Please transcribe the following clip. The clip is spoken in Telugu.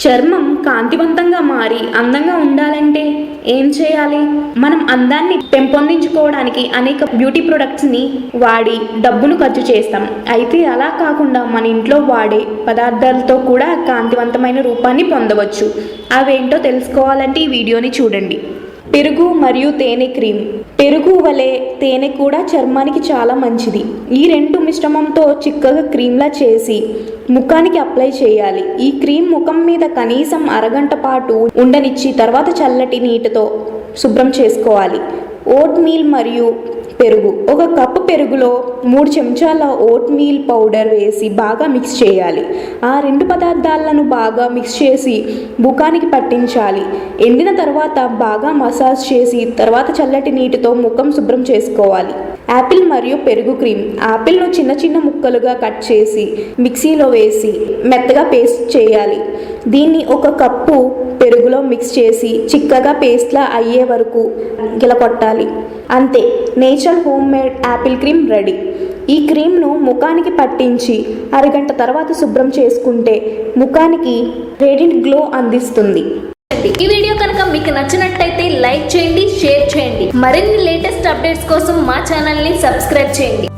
చర్మం కాంతివంతంగా మారి అందంగా ఉండాలంటే ఏం చేయాలి? మనం అందాన్ని పెంపొందించుకోవడానికి అనేక బ్యూటీ ప్రొడక్ట్స్ని వాడి డబ్బును ఖర్చు చేస్తాం. అయితే అలా కాకుండా మన ఇంట్లో వాడే పదార్థాలతో కూడా కాంతివంతమైన రూపాన్ని పొందవచ్చు. అవేంటో తెలుసుకోవాలంటే ఈ వీడియోని చూడండి. పెరుగు మరియు తేనె క్రీమ్. పెరుగు వలె తేనె కూడా చర్మానికి చాలా మంచిది. ఈ రెండు మిశ్రమంతో చిక్కగా క్రీమ్లా చేసి ముఖానికి అప్లై చేయాలి. ఈ క్రీమ్ ముఖం మీద కనీసం అరగంట పాటు ఉండనిచ్చి తర్వాత చల్లటి నీటితో శుభ్రం చేసుకోవాలి. ఓట్ మీల్ మరియు పెరుగు. ఒక కప్పు పెరుగులో 3 చెంచాల ఓట్ మీల్ పౌడర్ వేసి బాగా మిక్స్ చేయాలి. ఆ రెండు పదార్థాలను బాగా మిక్స్ చేసి ముఖానికి పట్టించాలి. ఎండిన తర్వాత బాగా మసాజ్ చేసి తర్వాత చల్లటి నీటితో ముఖం శుభ్రం చేసుకోవాలి. యాపిల్ మరియు పెరుగు క్రీమ్. యాపిల్ను చిన్న చిన్న ముక్కలుగా కట్ చేసి మిక్సీలో వేసి మెత్తగా పేస్ట్ చేయాలి. దీన్ని ఒక కప్పు పెరుగులో మిక్స్ చేసి చిక్కగా పేస్ట్లా అయ్యే వరకు గిలకొట్టాలి. అంతే, natural home made Apple cream ready. ఈ క్రీమ్ను ముఖానికి పట్టించి అరగంట తర్వాత శుభ్రం చేసుకుంటే ముఖానికి రేడియంట్ గ్లో అందిస్తుంది. ఈ వీడియో కనుక మీకు నచ్చినట్టయితే లైక్ చేయండి, షేర్ చేయండి. మరిన్ని లేటెస్ట్ అప్డేట్స్ కోసం మా ఛానల్ని సబ్స్క్రైబ్ చేయండి.